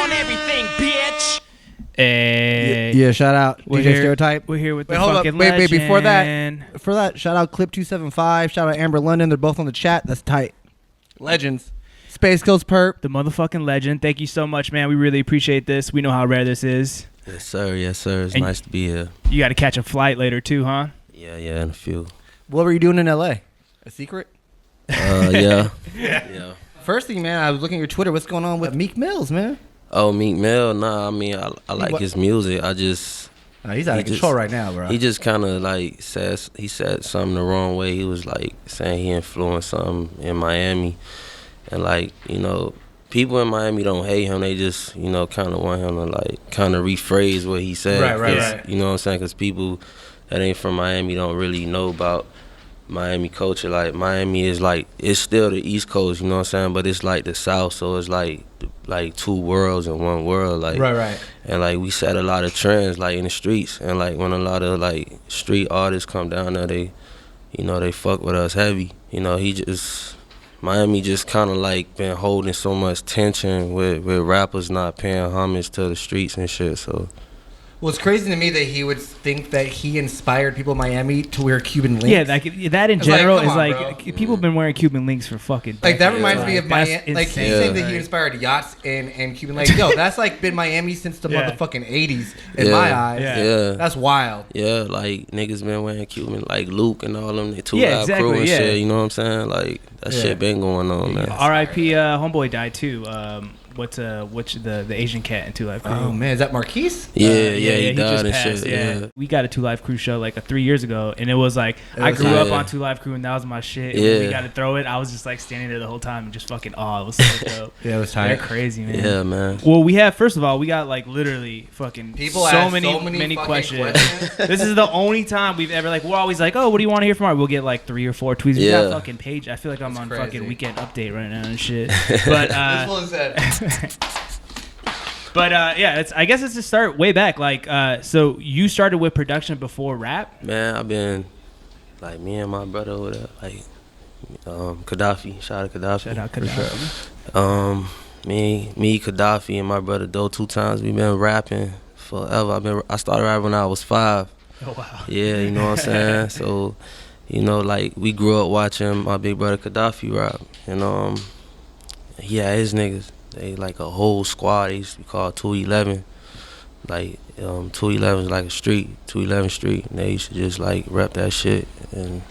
on everything, bitch. Hey. Yeah, shout out We're DJ here- Stereotype. We're here with the hold up. fucking Wait, legend. before that, shout out Clip275, shout out Amber London. They're both on the chat. That's tight. Legends. SpaceGhostPurrp. The motherfucking legend. Thank you so much, man. We really appreciate this. We know how rare this is. Yes, sir. Yes, sir. It's And nice to be here. You got to catch a flight later too, huh? Yeah, in a few. What were you doing in LA? A secret? Yeah. Yeah. First thing, man, I was looking at your Twitter. What's going on with Meek Mills, man? Oh, Meek Mill? Nah, I mean, I like his music. He's He's out of control right now, bro. He just kind of like said something the wrong way. He was like saying he influenced something in Miami. And like, you know, people in Miami don't hate him. They just, you know, kind of want him to like kind of rephrase what he said. Right. You know what I'm saying? Because people that ain't from Miami don't really know about Miami culture. Like Miami is like, it's still the East Coast, you know what I'm saying? But it's like the South, so it's like two worlds in one world. Like, Right. And like we set a lot of trends like in the streets, and like when a lot of like street artists come down there, they, you know, they fuck with us heavy. You know, Miami just kind of like been holding so much tension with rappers not paying homage to the streets and shit. So. Well, it's crazy to me that he would think that he inspired people in Miami to wear Cuban links. Yeah, like that in general come is on, like bro. people have been wearing Cuban links for fucking Like that decades. reminds me of That's Miami. Like he's insane. saying that he inspired yachts and Cuban links. Yo, that's like been Miami since the Yeah. motherfucking 80s in my eyes. Yeah. That's wild. Yeah, like niggas been wearing Cuban, like Luke and all them, they 2 Yeah, Live exactly, Crew and yeah. shit. You know what I'm saying? Like that Yeah. shit been going on, man. R.I.P. Homeboy died too. What's the Asian cat in 2 Live Crew? Oh man, is that Marquise? Yeah, he he died just and passed. shit. Yeah. We got a 2 Live Crew show like 3 years ago, and it was like I grew up on 2 Live Crew, and that was my shit. And when we got to throw it, I was just like standing there the whole time and just fucking awe. It was so dope. Yeah, it was They're tight. crazy, man. Yeah, man. Well, first of all, we got like literally fucking People so ask many fucking questions. This is the only time we've ever like, we're always like, oh, what do you want to hear from our? We'll get like 3 or 4 tweets. We got fucking page. I feel like I'm on crazy. fucking Weekend Update right now and shit. But This one said. But yeah, I guess it's to start way back. Like, so you started with production before rap? Man, I've been like me and my brother over there, like Gaddafi. Shout out Gaddafi. Shout out Gaddafi. Me, Gaddafi, and my brother Do 2 Times. We been rapping forever. I started rapping when I was 5. Oh wow. Yeah, you know what I'm saying. So, you know, like we grew up watching my big brother Gaddafi rap, and he had his niggas. They like a whole squad. They used to be called 211. Like 211 is like a street, 211 Street. And they used to just like rep that shit, and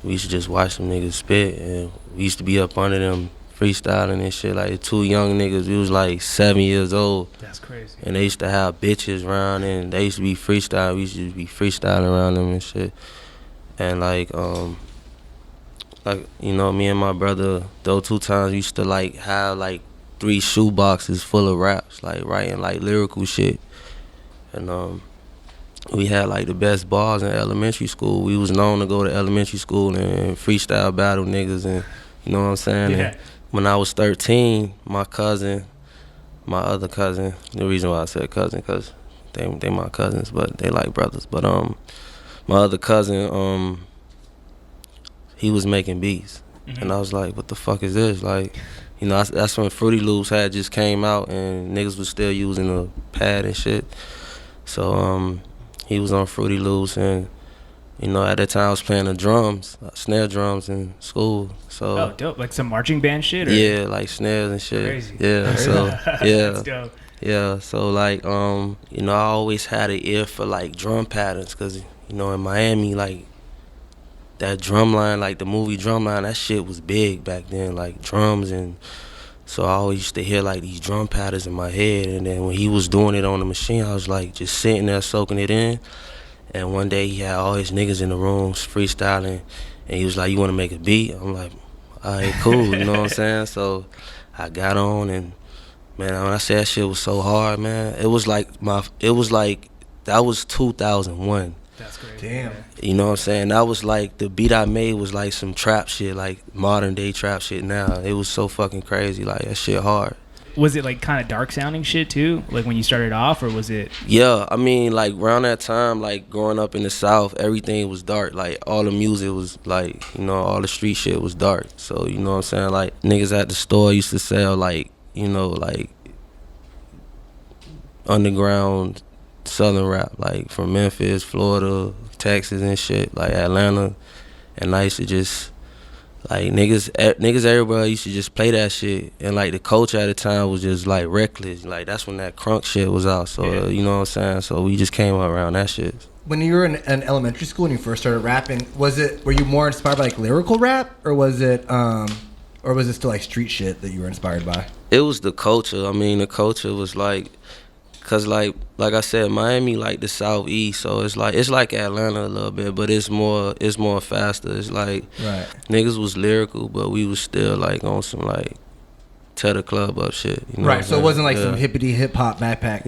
we used to just watch them niggas spit. And we used to be up under them freestyling and shit. Like 2 young niggas. We was like 7 years old. That's crazy. And they used to have bitches around, and they used to be freestyling. We used to be freestyling around them and shit. And like you know, me and my brother, those 2 times, used to like have like 3 shoe boxes full of raps, like writing like lyrical shit. And we had like the best bars in elementary school. We was known to go to elementary school and freestyle battle niggas, and you know what I'm saying? Yeah. And when I was 13, my other cousin, the reason why I said cousin, cause they my cousins, but they like brothers. But my other cousin, he was making beats, and I was like, what the fuck is this? Like, you know, that's when Fruity Loops had just came out, and niggas was still using a pad and shit. So he was on Fruity Loops, and you know, at that time I was playing the drums, snare drums in school. So Oh, dope! Like some marching band shit? Or? yeah, like snares and shit. Crazy. Yeah, so That's dope. yeah, so like you know, I always had an ear for like drum patterns, cause you know, in Miami, like that drum line, like the movie Drumline, that shit was big back then, like drums. And so I always used to hear like these drum patterns in my head, and then when he was doing it on the machine, I was like just sitting there soaking it in. And one day he had all his niggas in the rooms freestyling, and he was like, you want to make a beat? I'm like, all right, cool, you know what I'm saying? So I got on, and man, when I say that shit was so hard, man, that was 2001. That's great. Damn. You know what I'm saying? That was like, the beat I made was like some trap shit, like modern day trap shit now. It was so fucking crazy, like that shit hard. Was it like kind of dark sounding shit too? Like when you started off, or was it? Yeah, I mean, like around that time, like growing up in the South, everything was dark. Like all the music was like, you know, all the street shit was dark. So, you know what I'm saying? Like niggas at the store used to sell like, you know, like underground southern rap, like from Memphis, Florida, Texas and shit, like Atlanta. And I used to just, like, niggas everywhere used to just play that shit. And like the culture at the time was just like reckless. Like that's when that crunk shit was out. So you know what I'm saying? So we just came around that shit. When you were in elementary school and you first started rapping, were you more inspired by like lyrical rap, or was it still like street shit that you were inspired by? It was the culture. I mean, the culture was like, cause like I said, Miami like the Southeast, so it's like Atlanta a little bit, but it's more faster. It's like niggas was lyrical, but we was still like on some like tear the club up shit. You know so it wasn't like some hippity hip hop backpack.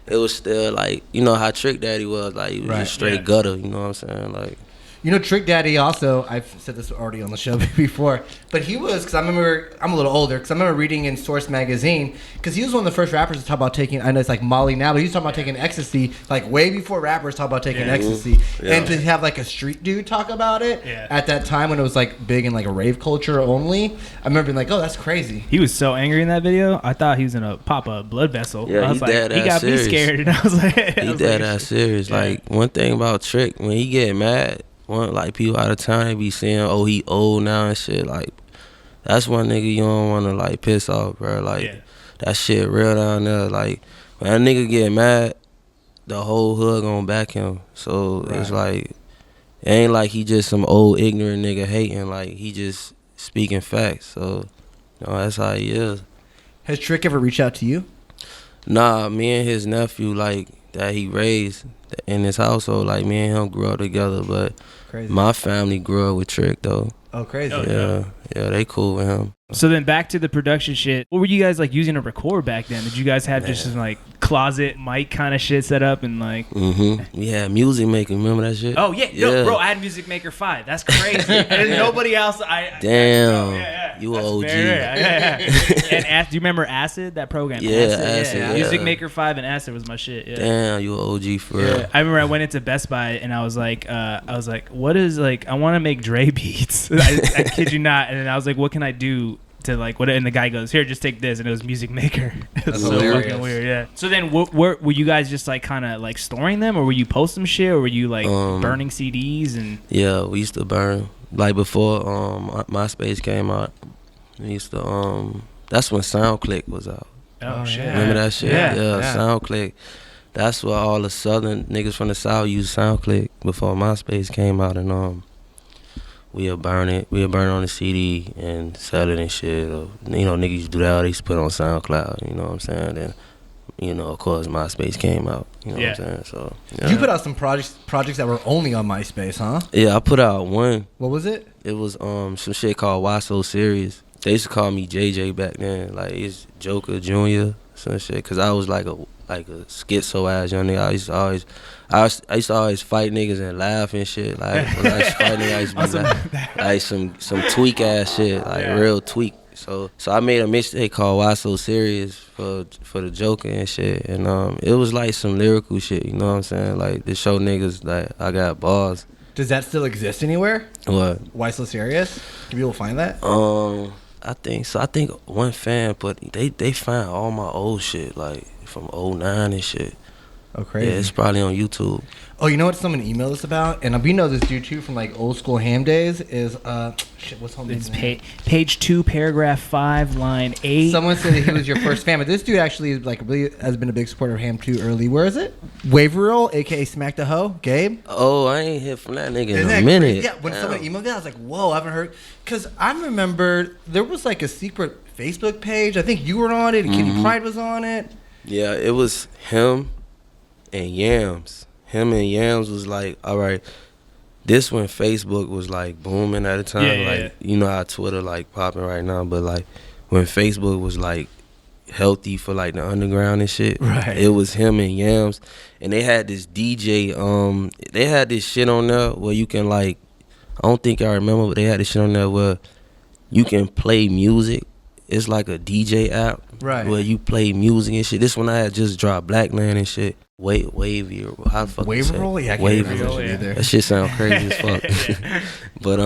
It was still like, you know how Trick Daddy was, like he was just straight gutter. You know what I'm saying? Like, you know, Trick Daddy also, I've said this already on the show before, but he was, because I remember, I'm a little older, because I remember reading in Source magazine, because he was one of the first rappers to talk about taking, I know it's like Molly now, but he was talking about taking ecstasy, like way before rappers talk about taking ecstasy. And to have like a street dude talk about it at that time when it was like big in like a rave culture only, I remember being like, oh, that's crazy. He was so angry in that video, I thought he was going to pop a blood vessel. Yeah, I was like, he got me scared, and I was like... He dead ass serious. Like, one thing about Trick, when he get mad, like people out of town, they be saying, oh, he old now and shit. Like, that's one nigga you don't want to like piss off, bro. Like, that shit real down there. Like, when that nigga get mad, the whole hood gonna back him. So it's like, it ain't like he just some old ignorant nigga hating. Like, he just speaking facts. So, you know, that's how he is. Has Trick ever reached out to you? Nah, me and his nephew, like, that he raised in his household, like, me and him grew up together, but my family grew up with Trick, though. Oh, crazy. Yeah, they cool with him. So then back to the production shit. What were you guys like using to record back then? Did you guys have just some like closet mic kind of shit set up and like? We had Music Maker. Remember that shit? Oh yeah. No, bro, I had Music Maker 5. That's crazy. And nobody else. Damn. You an OG. And do you remember A.S.A.P? That program? A.S.A.P. Music Maker 5 and A.S.A.P was my shit. Yeah. Damn, you an OG for real. I remember I went into Best Buy and I was like, what is like? I want to make Dre beats. I kid you not. And then I was like, what can I do to like what? And the guy goes, here, just take this, and it was Music Maker. It's so fucking weird. Yeah. So then, were you guys just like kind of like storing them, or were you post some shit, or were you like burning CDs and? Yeah, we used to burn like before MySpace came out. We used to that's when SoundClick was out. Oh shit! Remember that shit? Yeah, SoundClick. That's where all the southern niggas from the South used SoundClick before MySpace came out, and we'll burn it. We'll burn it on the CD and sell it and shit. Or, you know, niggas used to do that. They used to put it on SoundCloud. You know what I'm saying? Then, you know, of course, MySpace came out. You know what I'm saying? So you put out some projects that were only on MySpace, huh? Yeah, I put out one. What was it? It was some shit called Why So Serious. They used to call me JJ back then. Like, it's Joker Jr. some shit. Because I was like a schizo ass young nigga. I used to always fight niggas and laugh and shit. Like, when I used to fight niggas, I used to be like some tweak ass shit, like real tweak. So I made a mixtape called Why So Serious for the Joker and shit. And it was like some lyrical shit, you know what I'm saying? Like, to show niggas that I got bars. Does that still exist anywhere? What? Why So Serious? Can people find that? I think so. I think one fan, but they find all my old shit, like from 09 and shit. Oh, crazy. Yeah, it's probably on YouTube. Oh, you know what someone emailed us about? And we know this dude too from like old school ham days is what's his name? Page 2, paragraph 5, line 8. Someone said that he was your first fan, but this dude actually is like really has been a big supporter of ham too early. Where is it? Waverall, aka Smack the Hoe, Gabe. Oh, I ain't heard from that nigga in a minute. Yeah, when someone emailed that, I was like, whoa, I haven't heard. Because I remember there was like a secret Facebook page. I think you were on it, and Kitty Pryde was on it. Yeah, it was him and Yams. Him and Yams was like, all right, this when Facebook was like booming at the time. You know how Twitter like popping right now, but like when Facebook was like healthy for like the underground and shit. Right. It was him and Yams, and they had this DJ. They had this shit on there where you can like, I don't think I remember, but they had this shit on there where you can play music. It's like a DJ app, right? Where you play music and shit. This one I had just dropped Blackland and shit. Wavy or how the fuck Waverall? Yeah, I can't Wavy. remember either. That shit sound crazy as fuck. But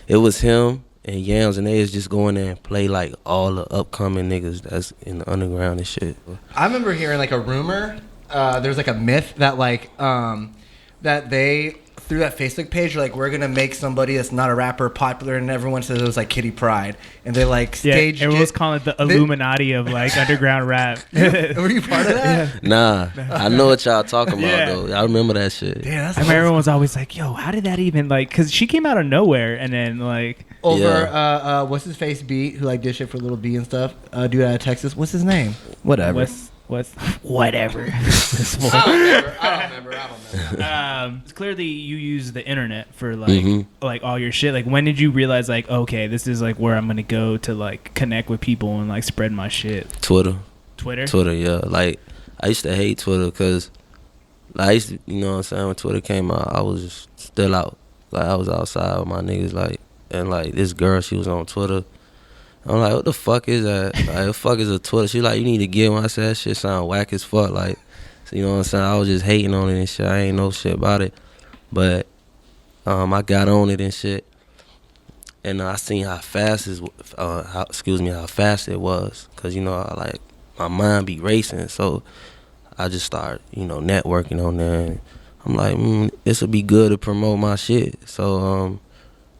it was him and Yams, and they just go in there and play like all the upcoming niggas that's in the underground and shit. I remember hearing like a rumor. There's like a myth that like that they through that Facebook page like we're gonna make somebody that's not a rapper popular, and everyone says it was like Kitty Pryde, and they like staged everyone was calling it the Illuminati of like underground rap. Were you part of that? Nah, I know what y'all talking about though. I remember that shit. Damn, that's I mean, everyone's always like, "Yo, how did that even like?" Because she came out of nowhere, and then like over what's his face beat who like did shit for Little B and stuff. Dude out of Texas, what's his name? Whatever. Whatever. I don't remember. Clearly, you use the internet for like like all your shit. Like, when did you realize like, okay, this is like where I'm gonna go to like connect with people and like spread my shit? Twitter, yeah. Like, I used to hate Twitter because I used to, you know what I'm saying, when Twitter came out, I was just still out. Like, I was outside with my niggas, like, and like this girl, she was on Twitter. I'm like, what the fuck is that? Like, what the fuck is a Twitter? She like, you need to get one. I said, that shit sound whack as fuck. Like, so, you know what I'm saying? I was just hating on it and shit. I ain't know shit about it. But I got on it and shit. And I seen how fast it was. Because, you know, like, my mind be racing. So I just started, you know, networking on there. And I'm like, this would be good to promote my shit. So,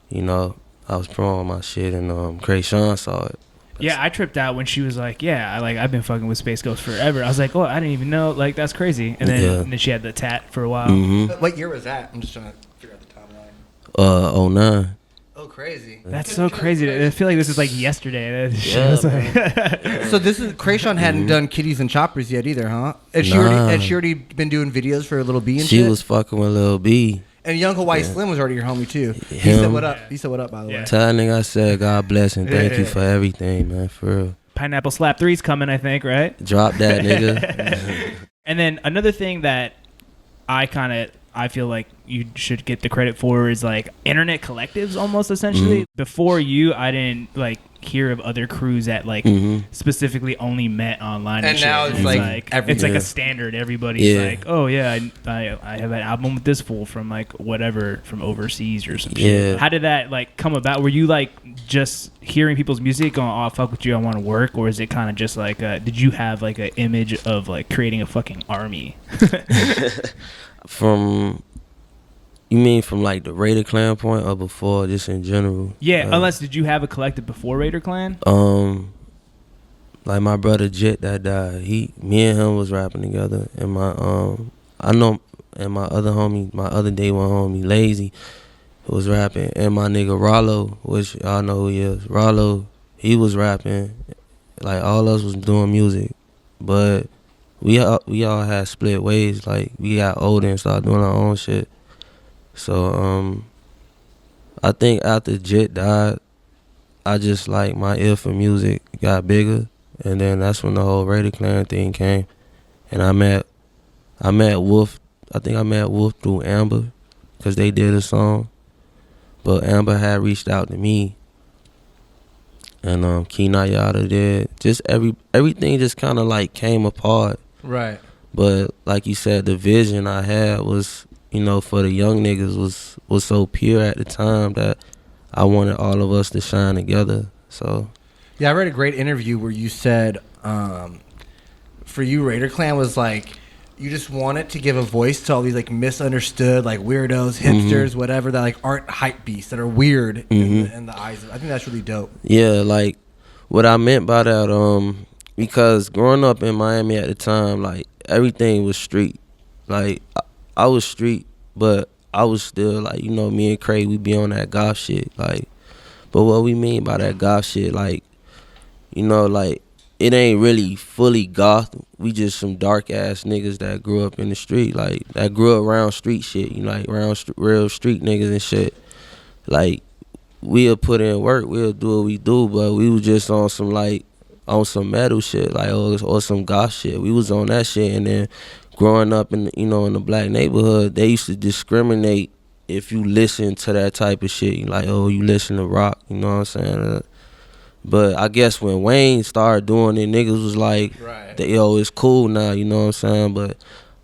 you know, I was promoting my shit, and Krayshawn saw it. Yeah, I tripped out when she was like, I've been fucking with Space Ghost forever. I was like, oh, I didn't even know. Like, that's crazy. And then she had the tat for a while. What year was that? I'm just trying to figure out the timeline. 09. Oh, crazy. That's so crazy. I feel like this is like yesterday. Yeah, so this is Krayshawn hadn't done Kitties and Choppers yet either, huh? Had she already been doing videos for Little B and shit? She was fucking with Lil B. And Young Hawaii Slim was already your homie too. He said what up. He said what up, by the way. Tell that nigga I said God bless and thank you for everything, man, for real. Pineapple Slap 3's coming, I think, right? Drop that, nigga. And then another thing that I feel like you should get the credit for is like internet collectives almost essentially. Before you, I didn't like hear of other crews that like specifically only met online. And now it's like it's like a standard. Everybody's like, oh yeah, I have an album with this fool from like whatever from overseas or some shit. How did that like come about? Were you like just hearing people's music going, oh fuck with you, I want to work, or is it kind of just like did you have like an image of like creating a fucking army? You mean from like the Raider Clan point or before, just in general? Yeah, unless did you have a collective before Raider Clan? Like my brother Jet that died, me and him was rapping together, and my and my other homie, my other day one homie Lazy, was rapping, and my nigga Rollo, which y'all know who he is. Rollo, he was rapping, like all of us was doing music, but we all had split ways. Like we got older and started doing our own shit. So I think after Jet died, I just like my ear for music got bigger, and then that's when the whole Raider Clan thing came, and I met Wolf. I think I met Wolf through Amber, cause they did a song, but Amber had reached out to me, and Kinayada did. Just everything just kind of like came apart. Right. But like you said, the vision I had was, you know, for the young niggas was so pure at the time that I wanted all of us to shine together. So yeah, I read a great interview where you said for you Raider Clan was like you just wanted to give a voice to all these like misunderstood like weirdos, hipsters, whatever, that like aren't hype beasts, that are weird in the eyes of. I think that's really dope. Yeah, like what I meant by that, because growing up in Miami at the time, like everything was street. Like I was street, but I was still like, you know, me and Craig, we be on that goth shit. Like, but what we mean by that goth shit, like, you know, like it ain't really fully goth. We just some dark ass niggas that grew up in the street, like that grew up around street shit. You know, like around real street niggas and shit. Like we'll put in work, we'll do what we do, but we was just on some like on some metal shit, like or some goth shit. We was on that shit, and then growing up in, you know, in the black neighborhood, they used to discriminate if you listen to that type of shit. Like, oh, you listen to rock, you know what I'm saying? But I guess when Wayne started doing it, niggas was like, yo, it's cool now, you know what I'm saying? But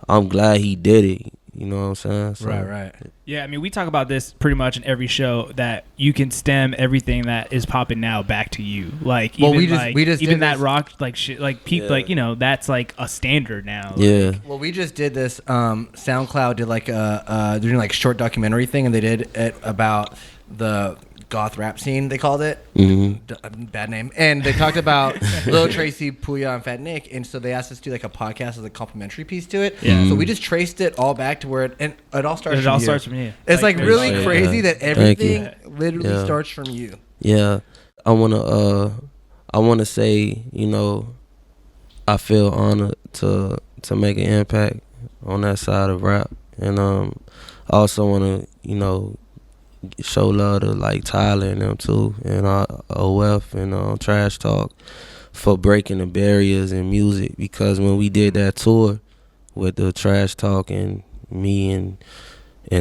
I'm glad he did it. You know what I'm saying? So, Right. Yeah, I mean, we talk about this pretty much in every show that you can stem everything that is popping now back to you. Like, Well, even we just even did that this- rock like shit, like people, like, you know, that's like a standard now. Yeah. Well, we just did this. SoundCloud did like they're doing like short documentary thing, and they did it about the goth rap scene. They called it. Bad name. And they talked about Lil Tracy, Puya, and Fat Nick, and so they asked us to do like a podcast as a complimentary piece to it. Yeah. So we just traced it all back to where it all starts. It all starts from you. It's like really Yeah. crazy that Thank everything you. literally Yeah. starts from you. Yeah, I wanna say, you know, I feel honored to make an impact on that side of rap, and I also wanna, you know, show love to like Tyler and them too, and OF and Trash Talk for breaking the barriers in music, because when we did that tour with the Trash Talk and me and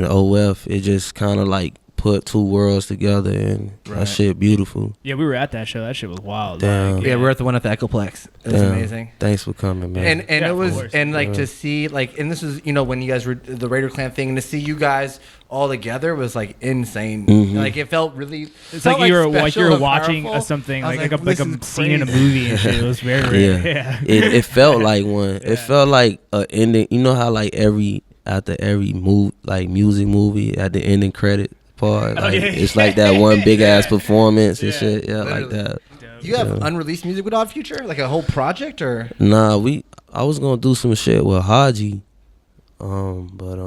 OF, it just kind of like put two worlds together, and that shit beautiful. Yeah, we were at that show. That shit was wild. Damn. Like, Yeah, we're at the one at the Echoplex. It was Damn. amazing. Thanks for coming, man. And Yeah, it of was course. and like to see like, and this is, you know, when you guys were the Raider Clan thing, and to see you guys all together was like insane. Mhm. Like it felt really. It's felt like you were special and watching powerful. something I was like a this is scene in a crazy. movie and shit. It was very Yeah. yeah. It felt like one. Yeah. It felt like a ending. You know how like after every music movie at the ending credit part, like it's like that one big ass performance and shit. Yeah, like Literally. that. You have unreleased music with Odd Future, like a whole project, or Nah, I was gonna do some shit with Haji, but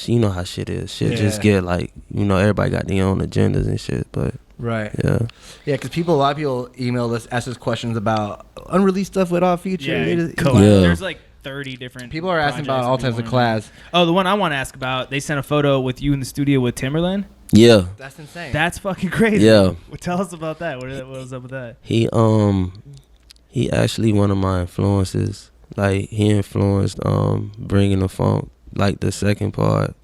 you know how shit is. Shit just get like, you know, everybody got their own agendas and shit. But right? yeah, Because a lot of people email us, ask us questions about unreleased stuff with Odd Future. Yeah, They just- collab. Yeah. There's like 30 different. people are asking about projects all that types we of wanna do. collabs. Oh, the one I want to ask about. They sent a photo with you in the studio with Timberland. yeah. That's insane. That's fucking crazy. Yeah. Well, tell us about that. What was up with that? He actually one of my influences. Like he influenced Bringing the Funk, like the second part.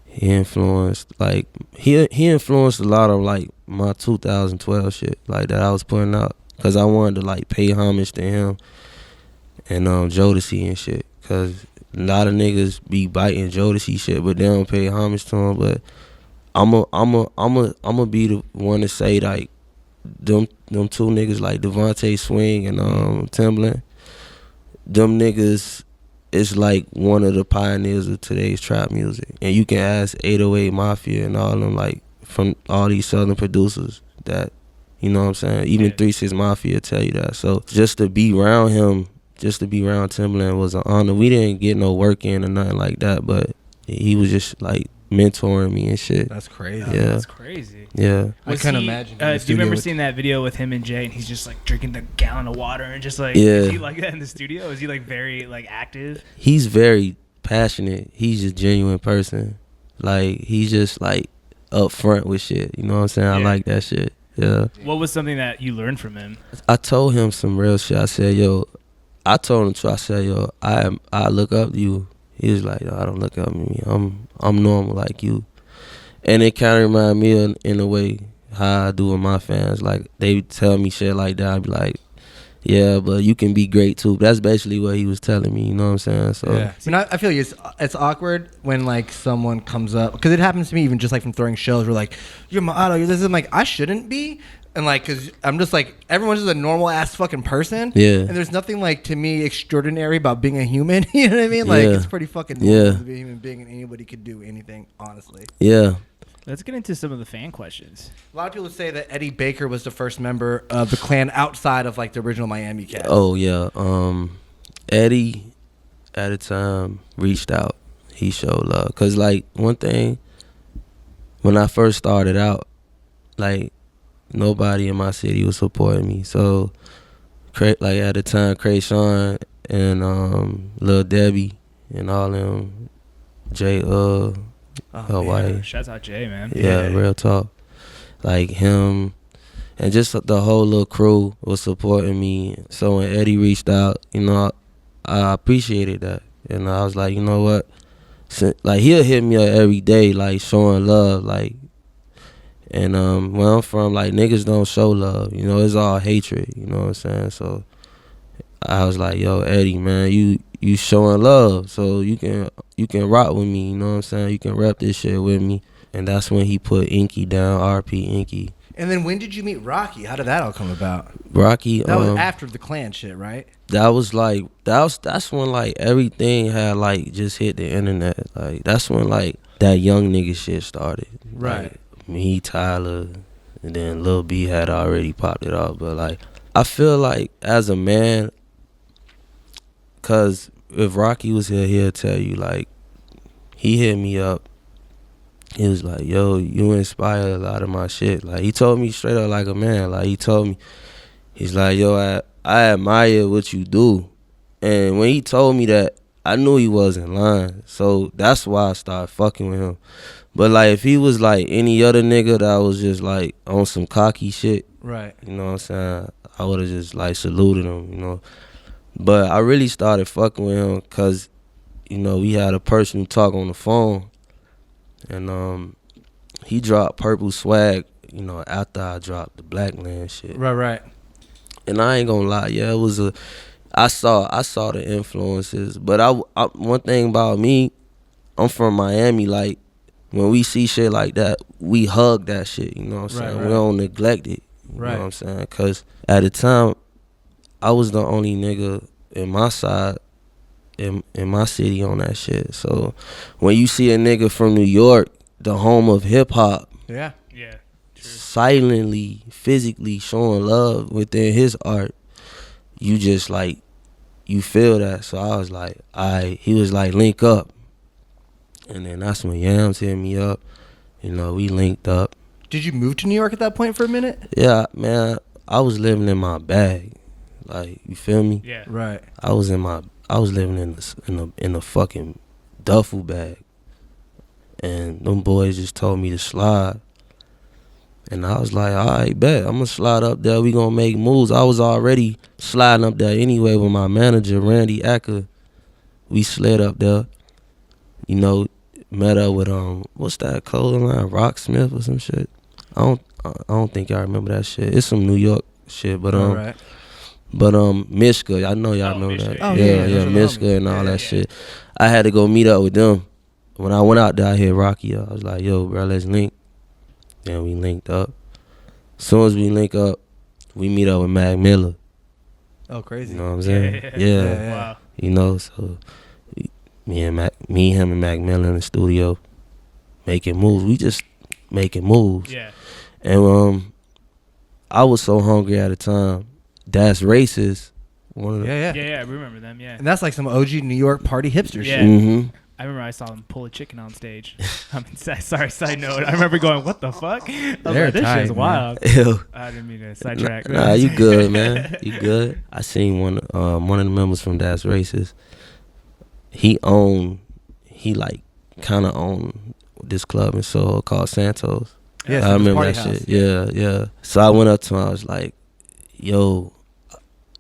He influenced like he influenced a lot of like my 2012 shit like that I was putting out, cause I wanted to like pay homage to him and Jodeci and shit, cause a lot of niggas be biting Jodeci shit but they don't pay homage to him. But I'm a be the one to say like them two niggas like Devontae Swing and Timbaland, them niggas is like one of the pioneers of today's trap music. And you can ask 808 Mafia and all them, like from all these southern producers that, you know what I'm saying, even 3-6 Mafia tell you that. So just to be around him, just to be around Timbaland was an honor. We didn't get no work in or nothing like that, but he was just like mentoring me and shit. That's crazy. Oh, Yeah. that's crazy. Yeah. I couldn't imagine. Do you remember seeing that video with him and Jay, and he's just like drinking the gallon of water and just like, Yeah. is he like that in the studio? Is he like very like active? He's very passionate. He's a genuine person. Like he's just like upfront with shit. You know what I'm saying? I Yeah. like that shit. Yeah. What was something that you learned from him? I told him some real shit. I said, yo, I said, yo, I look up to you. He was like, yo, I don't look up to me. I'm normal like you. And it kind of remind me in a way how I do with my fans. Like they tell me shit like that, I'd be like, yeah, but you can be great too. That's basically what he was telling me. You know what I'm saying? So Yeah. I mean, I feel like it's awkward when like someone comes up, because it happens to me even just like from throwing shows where like, you're my idol, you're this. I'm like, I shouldn't be. And like, cause I'm just like, everyone's just a normal ass fucking person. Yeah. And there's nothing like to me extraordinary about being a human. You know what I mean? Like Yeah. it's pretty fucking normal Yeah. to be a human being, and anybody could do anything, honestly. yeah. Let's get into some of the fan questions. A lot of people say that Eddie Baker was the first member of the Klan outside of like the original Miami cast. Oh yeah. Eddie at the time reached out. He showed love. Cause like one thing, when I first started out, like nobody in my city was supporting me. So like at the time, Krayshawn and Lil Debbie and all them, Jay Hawaii. Shouts out Jay, man. Yeah, real talk. Like him and just the whole little crew was supporting me. So when Eddie reached out, you know, I appreciated that. And I was like, you know what? Like he'll hit me up every day, like showing love, like. And where I'm from, like niggas don't show love. You know, it's all hatred. You know what I'm saying? So I was like, yo, Eddie, man, you showing love, so you can rock with me, you know what I'm saying? You can rep this shit with me. And that's when he put Inky down, RP Inky. And then when did you meet Rocky? How did that all come about? Rocky, That was after the Klan shit, right? that's when like everything had like just hit the internet. Like that's when like that young nigga shit started. Right. Like, me, Tyler, and then Lil B had already popped it off. But like I feel like as a man, cause if Rocky was here, he'll tell you like he hit me up. He was like, yo, you inspire a lot of my shit. Like, he told me straight up like a man. Like, he told me, he's like, yo, I admire what you do. And when he told me that, I knew he wasn't lying. So that's why I started fucking with him. But, like, if he was, like, any other nigga that was just, like, on some cocky shit, right? You know what I'm saying? I would have just, like, saluted him, you know. But I really started fucking with him because, you know, we had a person who talk on the phone. And he dropped Purple Swag, you know, after I dropped the Blackland shit. Right. And I ain't gonna lie, yeah, it was I saw the influences, but I one thing about me, I'm from Miami. Like when we see shit like that, we hug that shit. You know what I'm saying? Right. We don't neglect it. You Right. know what I'm saying? Cause at the time, I was the only nigga in my side. In my city on that shit. So when you see a nigga from New York, the home of hip hop, yeah, true. silently, physically showing love within his art, you just like, you feel that. So I was like, he was like, link up. And then that's when Yams hit me up. You know, we linked up. Did you move to New York at that point for a minute? Yeah, man, I was living in my bag. Like, you feel me? Yeah. Right. I was living in a fucking duffel bag, and them boys just told me to slide, and I was like, all right, bet, I'm gonna slide up there. We gonna make moves. I was already sliding up there anyway with my manager Randy Acker. We slid up there, you know, met up with what's that clothing line, Rocksmith or some shit. I don't think y'all remember that shit. It's some New York shit, but right. But Mishka, I know y'all know Mishka, that. Oh, yeah, Mishka and all that shit. I had to go meet up with them. When I went out there, I hit Rocky up. I was like, yo, bro, let's link. Then we linked up. As soon as we link up, we meet up with Mac Miller. Oh, crazy. You know what I'm saying? Yeah. Wow. You know, so him and Mac Miller in the studio making moves. We just making moves. Yeah. And I was so hungry at the time. That's Racist. One of the, Yeah, I remember them, yeah. And that's like some OG New York party hipster Yeah. shit. Mm-hmm. I remember I saw them pull a chicken on stage. I mean, sorry, side note. I remember going, what the fuck? I was They're like, this tight, shit's man. wild. Ew. I didn't mean to sidetrack. Nah, you good, man. You good. I seen one of the members from That's Racist. He like kind of owned this club in Soho called Santos. Yeah, I remember party that house. shit. Yeah. So I went up to him. I was like, yo,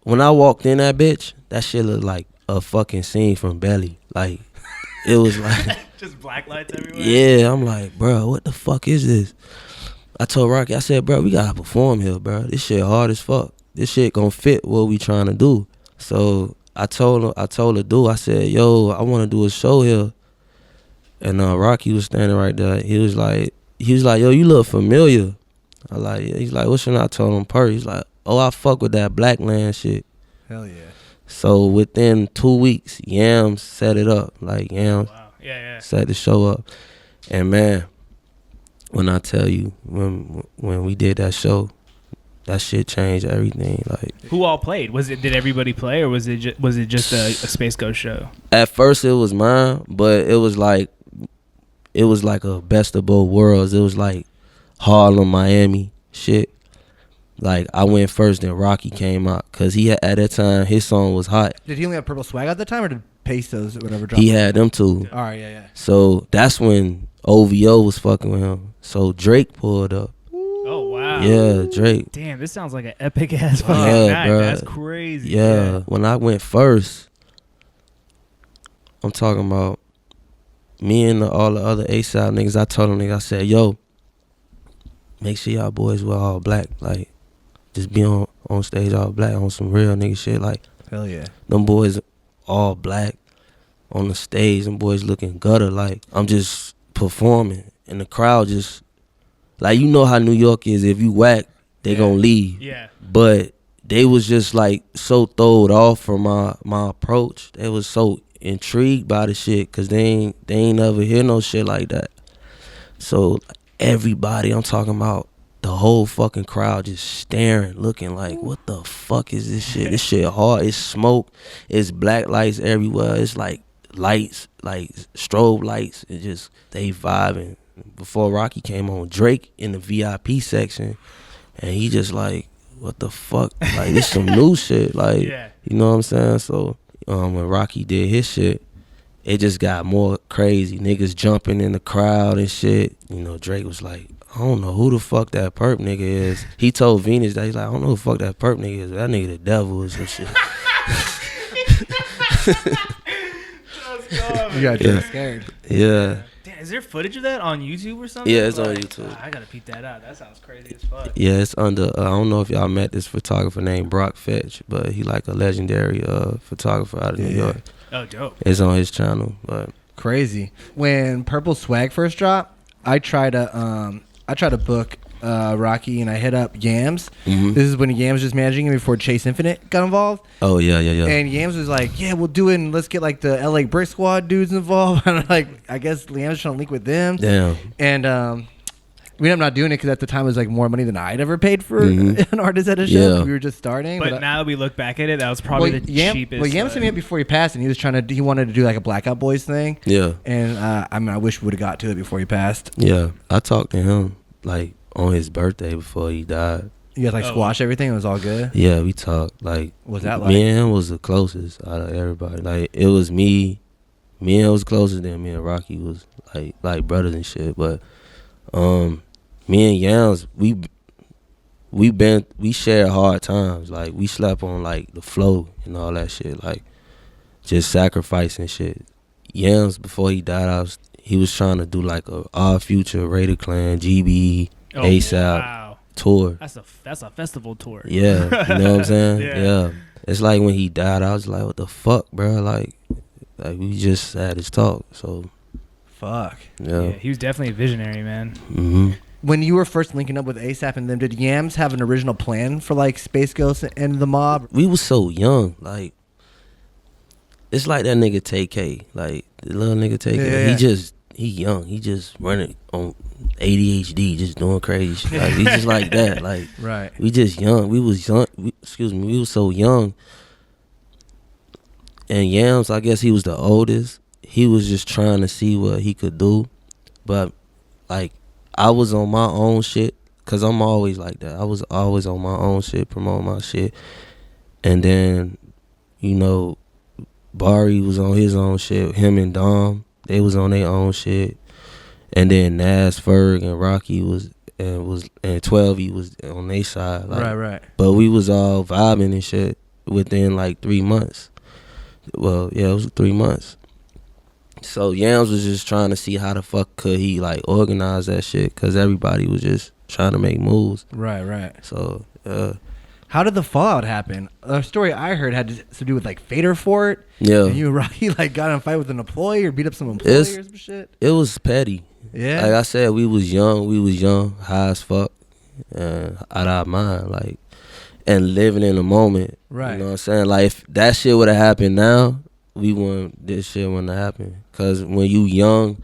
when I walked in that bitch, that shit looked like a fucking scene from Belly. Like, it was like, just black lights everywhere. yeah, I'm like, bro, what the fuck is this? I told Rocky, I said, bro, we gotta perform here, bro. This shit hard as fuck. This shit gonna fit what we trying to do. So I told the dude, I said, yo, I wanna do a show here. And Rocky was standing right there. He was like, yo, you look familiar. He's like, what's your name? I told him Purr. He's like, oh, I fuck with that Blackland shit. Hell yeah. So within 2 weeks, Yams set it up. Like, Yams set the show up. And man, when I tell you, when we did that show, that shit changed everything. Like, who all played? Did everybody play, or was it just a Space Ghost show? At first it was mine, but it was like a best of both worlds. It was like Harlem, Miami shit. Like, I went first, then Rocky came out, cause he had, at that time his song was hot. Did he only have Purple Swag at the time, or did Pesos or whatever drop? He had them too. All right, yeah. So that's when OVO was fucking with him. So Drake pulled up. Oh wow. Yeah, Drake. Damn, this sounds like an epic ass fucking night. Bro. That's crazy. Yeah, when I went first, I'm talking about me and all the other A.S.A.P niggas. I told them, niggas, I said, yo, make sure y'all boys wear all black. Like, just be on stage all black on some real nigga shit. Like, Hell yeah. Them boys all black on the stage. Them boys looking gutter like I'm just performing, and the crowd just like, you know how New York is. If you whack, they gonna leave. Yeah. But they was just like so throwed off from my approach. They was so intrigued by the shit because they ain't never hear no shit like that. So everybody, I'm talking about the whole fucking crowd, just staring, looking like, what the fuck is this shit? This shit hard. It's smoke. It's black lights everywhere. It's like lights, like strobe lights. It just, they vibing. Before Rocky came on, Drake in the VIP section, and he just like, what the fuck? Like, this some new shit. Like, you know what I'm saying? So when Rocky did his shit, it just got more crazy. Niggas jumping in the crowd and shit. You know, Drake was like, I don't know who the fuck that Perp nigga is. He told Venus that, he's like, I don't know who the fuck that Perp nigga is. That nigga the devil or some shit. You got scared. Yeah. Damn, is there footage of that on YouTube or something? Yeah, it's on YouTube. I gotta peep that out. That sounds crazy as fuck. Yeah, it's under, I don't know if y'all met this photographer named Brock Fetch, but he like a legendary photographer out of New York. Oh, dope. It's on his channel, but Crazy. When Purple Swag first dropped, I tried to book Rocky, and I hit up Yams. Mm-hmm. This is when Yams was managing him before Chase Infinite got involved. oh yeah. And Yams was like, yeah, we'll do it, and let's get like the LA Brick Squad dudes involved. And like, I guess Yams was trying to link with them. Damn. And we ended up not doing it because at the time it was like more money than I'd ever paid for an artist at a show. Yeah. We were just starting. But now that we look back at it, that was probably the cheapest. Well, Yams hit me up before he passed, and he wanted to do like a Blackout Boys thing. Yeah. And I mean, I wish we would have got to it before he passed. Yeah. I talked to him like on his birthday before he died. You guys like squash everything? It was all good. Yeah, we talked. Like, What was that like? me and him was the closest out of everybody. Like, it was me and him was closer than me and Rocky was like brothers and shit. But me and Yams, we shared hard times. Like, we slept on like the floor and all that shit. Like, just sacrificing shit. Yams, before he died, he was trying to do like a Our Future, Raider Klan, GB, A.S.A.P tour. That's a festival tour. Yeah, you know what I'm saying? Yeah. It's like when he died, I was like, what the fuck, bro? Like we just had this talk. So Fuck. yeah, He was definitely a visionary, man. Mm-hmm. When you were first linking up with A$AP and them, did Yams have an original plan for like Space Ghost and the mob? We was so young. Like, it's like that nigga TK. Like, the little nigga TK. Yeah. He young. He just running on ADHD, just doing crazy shit. Like, he just like that. Like, Right. we just young. We was young. We was so young. And Yams, I guess he was the oldest. He was just trying to see what he could do. But, like, I was on my own shit, because I'm always like that. I was always on my own shit, promoting my shit. And then, you know, Bari was on his own shit. Him and Dom, they was on their own shit. And then Nas, Ferg, and Rocky and 12E was on their side. Like, Right. But we was all vibing and shit within like 3 months. Well, yeah, it was 3 months. So Yams was just trying to see how the fuck could he like organize that shit, because everybody was just trying to make moves. Right. So How did the fallout happen? A story I heard had to do with like Fader Fort. yeah, And you and Rocky like got in a fight with an employee or beat up some employee or some shit. it was petty. Yeah. Like I said, we was young, high as fuck, and out of our mind, like, and living in the moment. Right. You know what I'm saying? Like, if that shit would have happened now, this shit wouldn't have happened. Cause when you young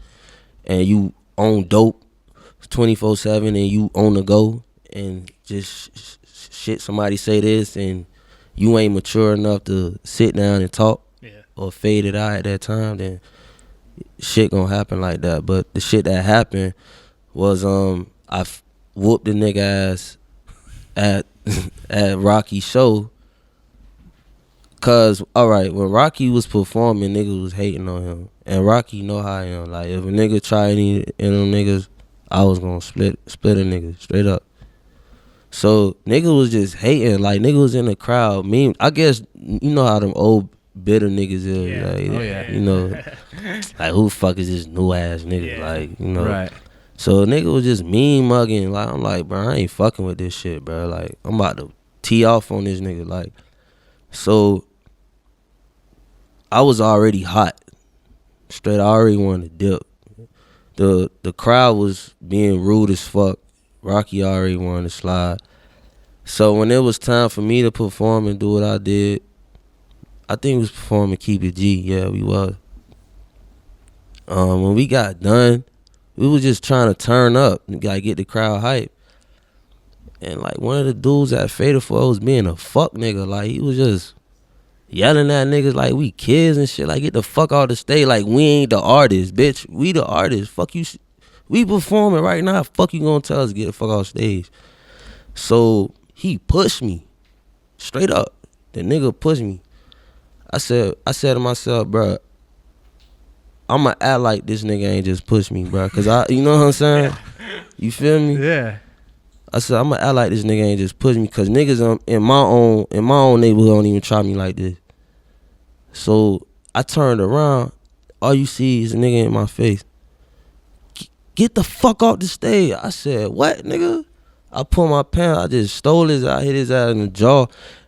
and you own dope 24/7 and you on the go and just shit somebody say this and you ain't mature enough to sit down and talk or fade it out at that time, then shit gonna happen like that. But the shit that happened was I whooped the nigga ass at Rocky's show. Cause alright, when Rocky was performing, niggas was hating on him, and Rocky know how I am. Like, if a nigga try any of them niggas, I was gonna split a nigga straight up. So niggas was just hating. Like, niggas was in the crowd. Me, I guess you know how them old bitter niggas is. Yeah. Like, you know, like, who the fuck is this new ass nigga? Yeah. Like, you know. Right. So nigga was just mean mugging. Like, I'm like, bro, I ain't fucking with this shit, bro. Like, I'm about to tee off on this nigga. Like, so I was already hot. Straight, I already wanted to dip. The crowd was being rude as fuck. Rocky already wanted to slide. So when it was time for me to perform and do what I did, I think we was performing Keep It G. Yeah, we was. When we got done, we was just trying to turn up and gotta get the crowd hype. And like one of the dudes at Fatal 4 was being a fuck nigga. Like he was just yelling at niggas like we kids and shit. Like get the fuck off the stage. Like we ain't the artists, bitch. We the artists. Fuck you. We performing right now. Fuck you gonna tell us to get the fuck off stage. So he pushed me. Straight up. The nigga pushed me. I said to myself, bro, I'ma act like this nigga ain't just push me, bro. Cause you know what I'm saying? You feel me? Yeah. I said I'ma act like this nigga ain't just push me, cause niggas in my own neighborhood don't even try me like this. So I turned around, all you see is a nigga in my face. Get the fuck off the stage. I said, what, nigga? I pulled my pants, I just stole his ass, hit his ass in the jaw,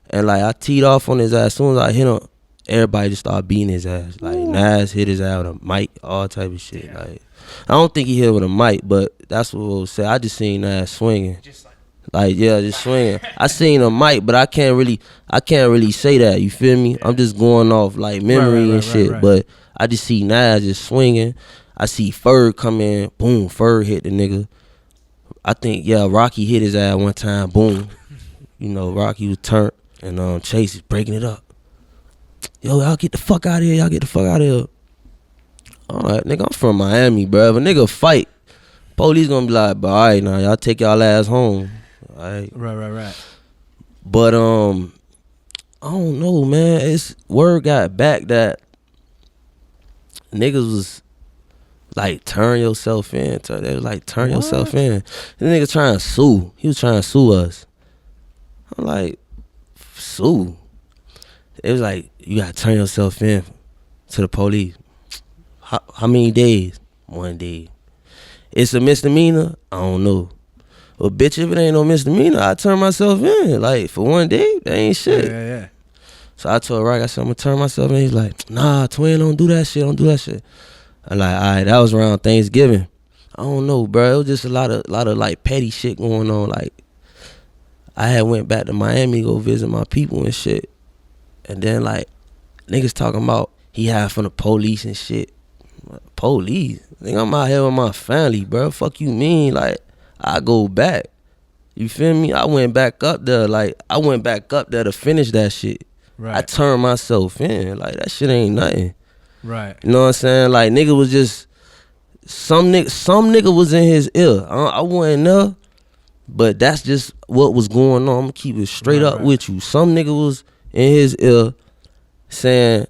and like I teed off on his ass. As soon as I hit him, everybody just started beating his ass. Like Nas hit his ass with a mic, all type of shit. Yeah. Like I don't think he hit with a mic, but that's what we'll say. I just seen Nas swinging. Just just swinging. I seen a mic, but I can't really say that. You feel me? I'm just going off like memory and shit. Right. But I just see Nas just swinging. I see Ferg come in, boom, Ferg hit the nigga. I think Rocky hit his ass one time, boom. You know, Rocky was turned, and Chase is breaking it up. Yo, y'all get the fuck out of here. Y'all get the fuck out of here. All right, nigga, I'm from Miami, bro. If a nigga fight, police gonna be like, but all right, now y'all take y'all ass home. All right. Right. But I don't know, man. It's word got back that niggas was like turn yourself in. They was like turn yourself in. The nigga trying to sue. He was trying to sue us. I'm like, sue? It was like, you gotta turn yourself in to the police. How many days? 1 day. It's a misdemeanor? I don't know. Well, bitch, if it ain't no misdemeanor, I turn myself in. Like, for 1 day, that ain't shit. Yeah. So I told Rock, I said, I'm gonna turn myself in. He's like, nah, twin, don't do that shit. I'm like, all right, that was around Thanksgiving. I don't know, bro. It was just a lot of like petty shit going on. Like, I had went back to Miami to go visit my people and shit. And then like niggas talking about he had from the police and shit. Police? Nigga, I'm out here with my family, bro. Fuck you mean? Like, I go back. You feel me? I went back up there to finish that shit. Right. I turned myself in. Like, that shit ain't nothing. Right. You know what I'm saying? Like, nigga was just some nigga was in his ear. I wasn't there, but that's just what was going on. I'm gonna keep it straight up with you. Some nigga was in his ear saying,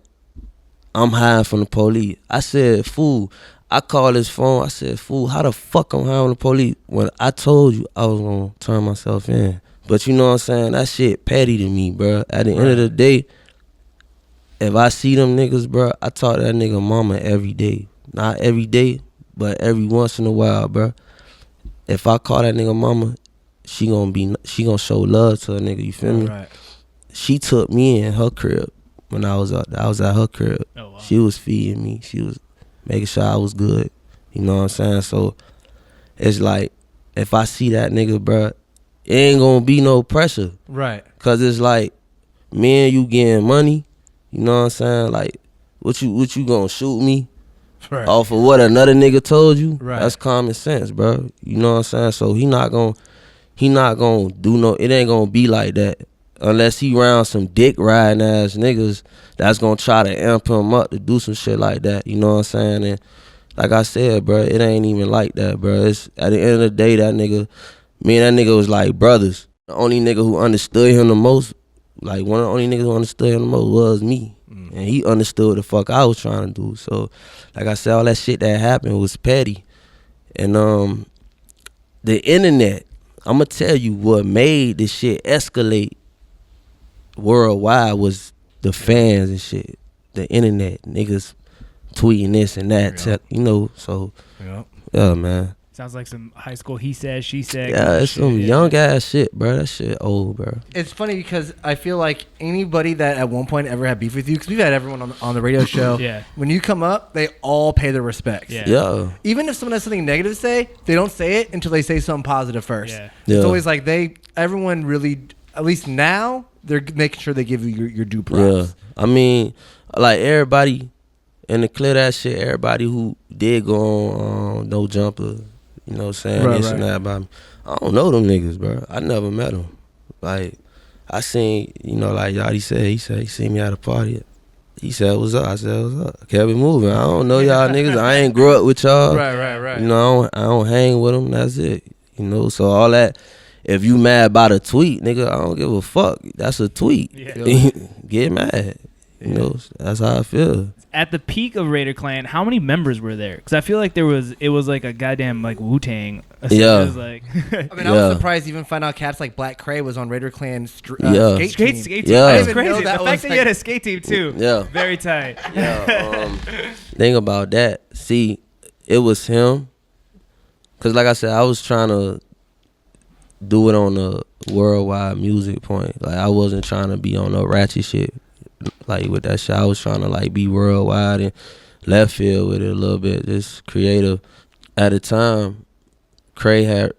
I'm hiding from the police. I said, fool. I called his phone. I said, fool, how the fuck I'm hiding from the police when I told you I was gonna turn myself in? But you know what I'm saying? That shit petty to me, bro. At the end of the day, if I see them niggas, bro, I talk to that nigga mama every day. Not every day, but every once in a while, bro. If I call that nigga mama, she gonna show love to a nigga, you feel me? Right. She took me in her crib when I was at her crib. Oh, wow. She was feeding me. She was making sure I was good. You know what I'm saying? So it's like, if I see that nigga, bro, it ain't gonna be no pressure. Right. Cause it's like, me and you getting money. You know what I'm saying? Like, what you gonna shoot me? Right. Off of what another nigga told you? Right. That's common sense, bro. You know what I'm saying? So he not gonna do no, it ain't gonna be like that. Unless he around some dick riding ass niggas that's gonna try to amp him up to do some shit like that. You know what I'm saying? And like I said, bro, it ain't even like that, bro. It's at the end of the day, me and that nigga was like brothers. The only nigga who understood him the most, like one of the only niggas who understood him the most was me. And he understood what the fuck I was trying to do. So, like I said, all that shit that happened was petty. And the internet, I'ma tell you what made this shit escalate worldwide was the fans and shit. The internet, niggas tweeting this and that, you know, so, yeah, man. Sounds like some high school he said, she said. Yeah, it's some young ass shit, bro. That shit old, bro. It's funny because I feel like anybody that at one point ever had beef with you, because we've had everyone on the radio show. Yeah. When you come up, they all pay their respects. Yeah. Even if someone has something negative to say, they don't say it until they say something positive first. Yeah. It's always like everyone really, at least now, they're making sure they give you your due props. Yeah. I mean, like everybody, and to clear that shit, everybody who did go on No Jumper, you know what I'm saying, this and that about me. I don't know them niggas, bro. I never met them. Like, I seen, you know, like Yachty said, he seen me at a party. He said, what's up? I said, what's up? Kept it moving. I don't know y'all niggas. I ain't grew up with y'all. Right. You know, I don't hang with them. That's it. You know, so all that, if you mad about a tweet, nigga, I don't give a fuck. That's a tweet. Yeah. Get mad. You know, that's how I feel. At the peak of Raider Clan, how many members were there? Because I feel like it was like a goddamn like Wu-Tang. Yeah. It was like I mean, I was surprised to even find out cats like Black Cray was on Raider Clan skate team. Skate team. Yeah. That's crazy. The fact that you had a skate team too. Yeah. Very tight. Yeah. Thing about that, see, it was him. Because like I said, I was trying to do it on a worldwide music point. Like, I wasn't trying to be on no ratchet shit. Like, with that shit, I was trying to, like, be worldwide and left field with it a little bit, just creative. At the time, Cray had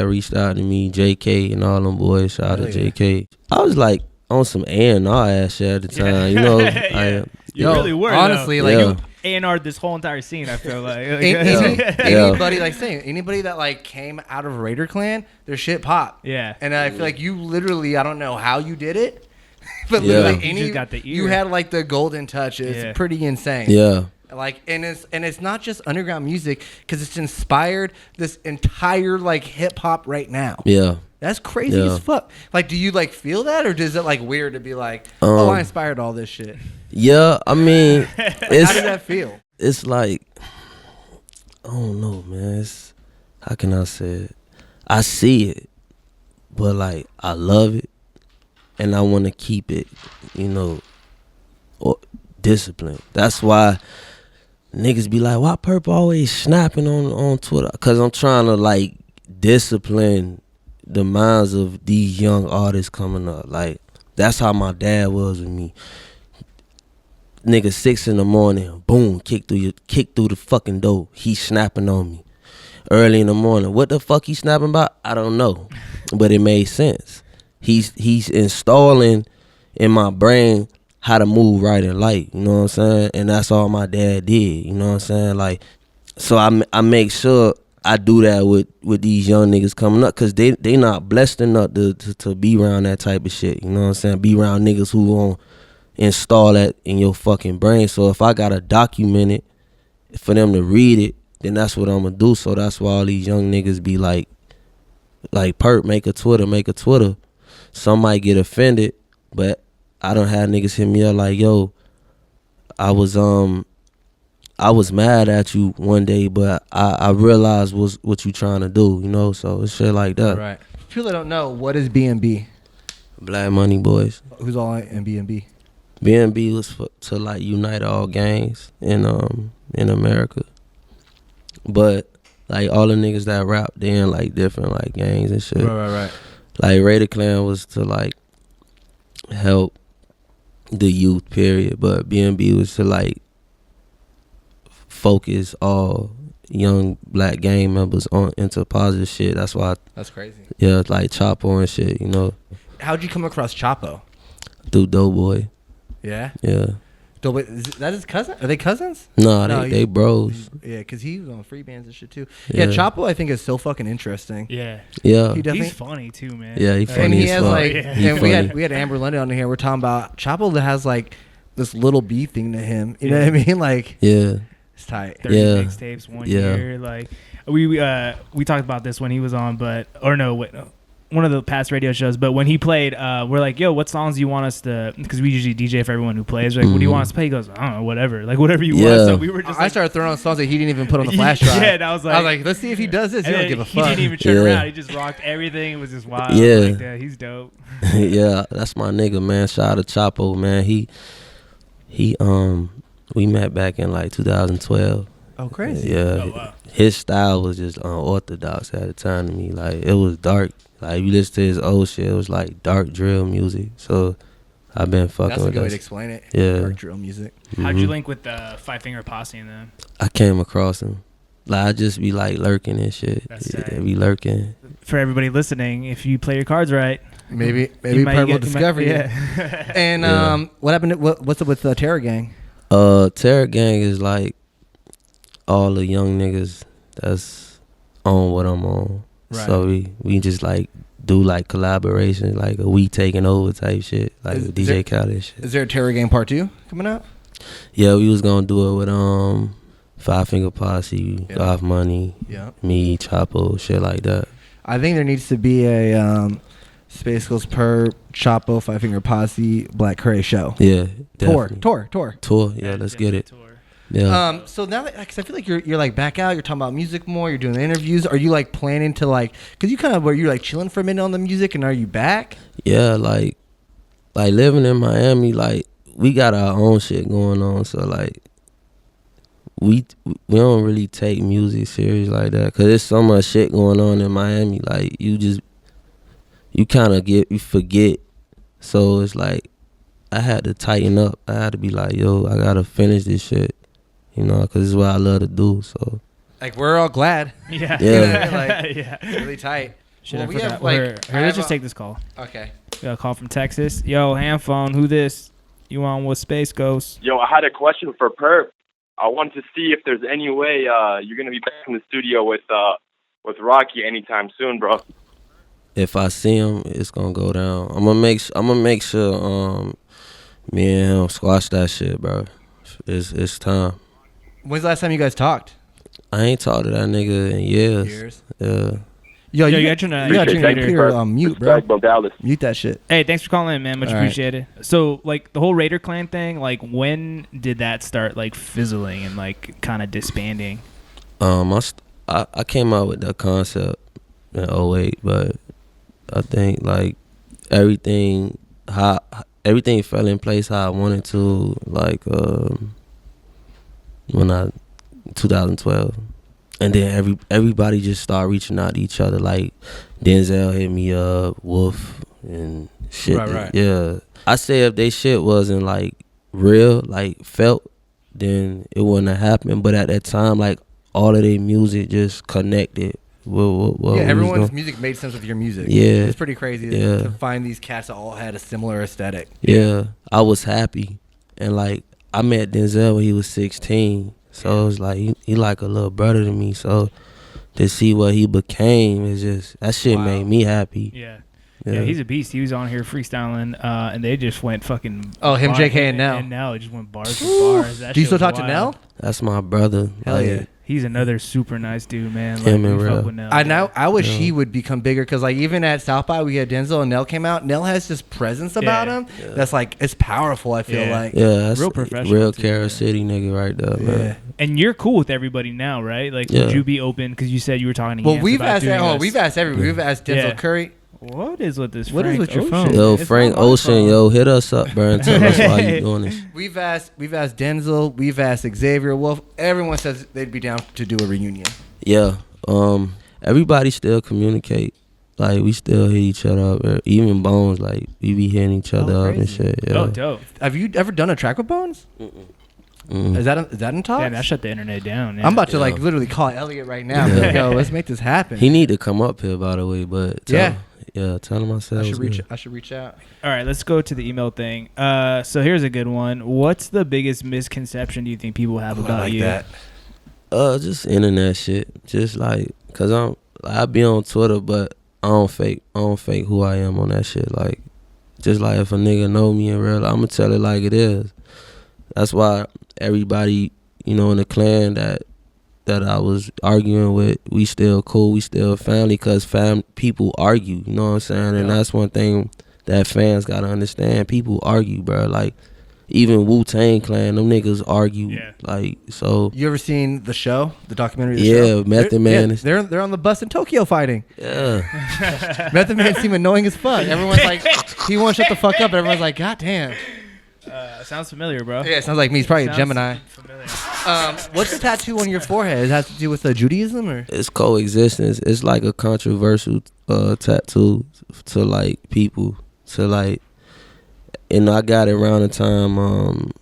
reached out to me, JK and all them boys. Shout out to JK. I was, like, on some A&R ass shit at the time, you know? You really were, honestly, though. like, you A&R'd this whole entire scene, I feel like. Anybody, like saying, anybody that, like, came out of Raider Clan, their shit popped. Yeah. And I feel like you literally, I don't know how you did it, but literally you just got the ear. you had like the golden touch. It's pretty insane. Yeah. Like, and it's not just underground music, because it's inspired this entire like hip hop right now. Yeah. That's crazy as fuck. Like, do you like feel that, or is it like weird to be like, oh, I inspired all this shit? Yeah, I mean, how did that feel? It's like, I don't know, man. How can I say it? I see it, but like, I love it. And I want to keep it, you know, disciplined. That's why niggas be like, why Purp always snapping on Twitter? Because I'm trying to, like, discipline the minds of these young artists coming up. Like, that's how my dad was with me. Nigga, 6 a.m, boom, kick through the fucking door. He snapping on me. Early in the morning. What the fuck he snapping about? I don't know. But it made sense. He's installing in my brain how to move right in life, you know what I'm saying? And that's all my dad did, you know what I'm saying? Like, so I make sure I do that with these young niggas coming up, because they not blessed enough to be around that type of shit, you know what I'm saying? Be around niggas who won't install that in your fucking brain. So if I gotta document it for them to read it, then that's what I'm gonna do. So that's why all these young niggas be like Purp, make a Twitter. Some might get offended, but I don't have niggas hit me up like, yo, I was mad at you one day, but I realized what you trying to do, you know? So it's shit like that. Right. People that don't know, what is BMB? Black Money Boys. Who's all in BMB? BMB was to like unite all gangs in America. But like all the niggas that rap, they in like different like gangs and shit. Right. Like Raider Clan was to like help the youth, period. But BMB was to like focus all young black gang members on into positive shit. That's why. That's crazy. Yeah, like Chapo and shit, you know. How'd you come across Chapo? Through Doughboy. Yeah. Yeah. Doughboy, is that his cousin? Are they cousins? No, they bros. Yeah, because he was on free bands and shit too. Yeah, Chapo I think is so fucking interesting. Yeah. He's funny too, man. Yeah, he's funny. And he has fuck. like, He and funny. we had Amber London on here. We're talking about Chapo that has like this little B thing to him. You know what I mean? Like, yeah, it's tight. 30 Yeah. mixtapes 1 year. Like we talked about this when he was on, one of the past radio shows. But when he played, we're like, yo, what songs do you want us to? Because we usually DJ for everyone who plays. We're like, what do you want us to play? He goes, I don't know, whatever. Like whatever you want. So we were just. I started throwing on songs that he didn't even put on the flash drive. Yeah, and I was like, let's see if he does this. He don't give a fuck. He didn't even turn around. He just rocked everything. It was just wild. Yeah. Like that. He's dope. Yeah, that's my nigga, man. Shout out to Chapo, man. He we met back in like 2012. Oh, crazy. Yeah. Oh, wow. His style was just unorthodox at the time to me. Like, it was dark. Like, if you listen to his old shit, it was like dark drill music. So I've been fucking That's a with good way to that. explain it. Yeah. Dark drill music. How'd you link with the Five Finger Posse and them? I came across him. Like, I just be like lurking and shit. That's Yeah, tight. be lurking. For everybody listening, if you play your cards right, Maybe you might probably will get- you discover might- you. Yeah. And Yeah. what happened? What's up with the Terror Gang? Terror Gang is like all the young niggas that's on what I'm on. Right. So we just like do like collaboration, like a we taking over type shit, like Is with there- DJ Khaled and shit. Is there a Terror Gang Part 2 coming out? Yeah, we was gonna do it with Five Finger Posse, Yeah. Golf Money, Yeah. me, Chapo, shit like that. I think there needs to be a SpaceGhostPurrp, Chapo, Five Finger Posse, Black Cray show. Yeah, definitely. Tour. Yeah, let's get it. Yeah. So now that, cause I feel like you're like back out, you're talking about music more, you're doing interviews. Are you like planning to like, cause you kind of were you like chilling for a minute on the music, and are you back? Yeah, like living in Miami, like we got our own shit going on, so like we don't really take music serious like that, cause there's so much shit going on in Miami. Like you kind of forget, so it's like I had to tighten up. I had to be like, yo, I gotta finish this shit, you know, cause it's what I love to do. So Like we're all glad. Yeah. Yeah. Like, Yeah. really tight. Shit, Well, I we forgot. have, like, Here, I let's have just a- take this call. Okay. We got a call from Texas. Yo, hand phone, who this? You on with Space Ghost? Yo, I had a question for Perp. I wanted to see if there's any way you're gonna be back in the studio with Rocky anytime soon, bro. if I see him, it's gonna go down. I'm gonna make sure me and him squash that shit, bro. It's time. When's the last time you guys talked? I ain't talked to that nigga in years. Yeah. Yo, Yo, you you got got your your computer Perp. on mute, bro. Respect, bro, Dallas. Mute that shit. Hey, thanks for calling in, man. Much All right. appreciated. So, like, the whole Raider Clan thing, like, when did that start, like, fizzling and, like, kind of disbanding? I came out with that concept in 2008, but I think like everything fell in place how I wanted to, like 2012. And then everybody just started reaching out to each other. Like Denzel hit me up, Wolf and shit. Right. Yeah. I say if they shit wasn't like real, like felt, then it wouldn't have happened. But at that time, like all of their music just connected. What everyone's music made sense with your music. Yeah. It's pretty crazy to find these cats that all had a similar aesthetic. Yeah, I was happy. And like I met Denzel when he was 16. So it was like he like a little brother to me. So to see what he became is just that shit made me happy. Yeah. Yeah, he's a beast. He was on here freestyling, and they just went fucking. Oh, him, bar- JK, and Nell. And Nell just went bars to bars. That Do you shit still was talk to wild. Nell? That's my brother. Hell Like, yeah. He's another super nice dude, man. Like, Him and we fuck Real. with Nell. I wish he would become bigger, because like even at South by we had Denzel and Nell came out. Nell has this presence about him that's like it's powerful. I feel like Yeah, that's Real professional real too, Carol yeah. City nigga right there, man. And you're cool with everybody now, right? Like, Yeah. would you be open? Because you said you were talking to Well, Yams we've about asked doing we've asked everybody. We've asked Denzel Yeah. Curry. What is with this? What is Frank with your Ocean? phone? Yo, It's Frank not my Ocean, phone. yo, hit us up, bro, and tell us why you doing this. We've asked Denzel. We've asked Xavier Wolf. Everyone says they'd be down to do a reunion. Yeah, everybody still communicate. Like we still hit each other up. Even Bones, like we be hitting each other up and crazy. shit. Yeah. Oh, dope. Have you ever done a track with Bones? Is that in talks? Damn, that shut the internet down. Yeah. I'm about to Yeah. like literally call Elliot right now. Yeah. Like, yo, let's make this happen. He need to come up here, by the way. But tell him I said I should reach out. All right, let's go to the email thing. So here's a good one. What's the biggest misconception do you think people have about like you? that. Just internet shit. Just like, cause I be on Twitter, but I don't fake who I am on that shit. Like, just like if a nigga know me in real, I'ma tell it like it is. That's why everybody, in the Klan that I was arguing with, we still cool, we still family, cause people argue, you know what I'm saying? And that's one thing that fans gotta understand. People argue, bro. Like, even Wu-Tang Clan, them niggas argue. Yeah. Like, so. You ever seen the show, the documentary? The Yeah, show? Method Man is- They're on the bus in Tokyo fighting. Yeah. Method Man seem annoying as fuck. Everyone's like, he won't shut the fuck up. Everyone's like, God damn. Sounds familiar, bro. Yeah, it sounds like me. He's probably Sounds a Gemini. familiar. What's the tattoo on your forehead? Does it have to do with Judaism or? It's coexistence. It's like a controversial tattoo to like people. To like, I got it around the time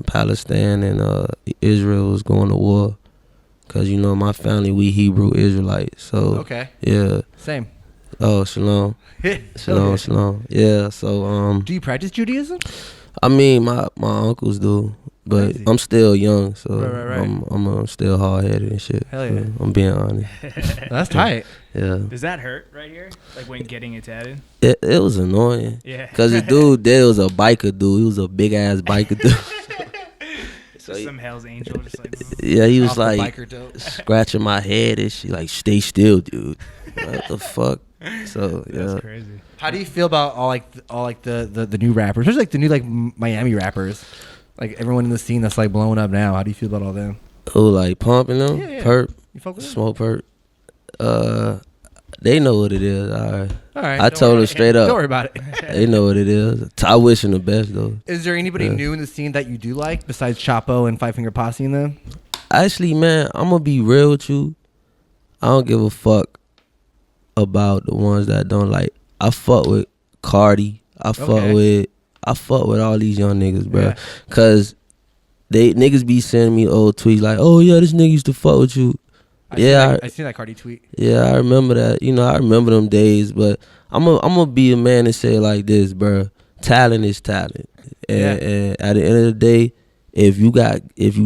Palestine and Israel was going to war. Cause my family, we Hebrew Israelites. So okay. Yeah. Same. Oh, shalom. Shalom, shalom. Yeah. So do you practice Judaism? I mean, my uncles do. But Crazy. I'm still young, so right. I'm still hard headed and shit. Hell yeah. I'm being honest. That's tight. Yeah. Does that hurt right here? Like when getting it tatted? It was annoying. Yeah. Cause the dude there was a biker dude. He was a big ass biker dude. So some Hell's Angel just like. Yeah, he was Off like scratching my head and shit. Like, stay still, dude. What the fuck? So yeah. That's crazy. How do you feel about all the new rappers, especially like the new like Miami rappers, like everyone in the scene that's like blowing up now? How do you feel about all them? Who like pumping them? Yeah. Perp. You fuck with them? Smoke perp. They know what it is. All right. I don't told worry. them straight up. Don't worry about it. They know what it is. I wish them the best though. Is there anybody new in the scene that you do like besides Chapo and Five Finger Posse and them? Actually, man, I'm gonna be real with you. I don't give a fuck about the ones that don't like. I fuck with Cardi. I fuck with all these young niggas, bro. Yeah. Cause they niggas be sending me old tweets like, "Oh yeah, this nigga used to fuck with you." I seen that Cardi tweet. Yeah, I remember that. I remember them days. But I'm gonna be a man and say it like this, bro. Talent is talent, and at the end of the day, if you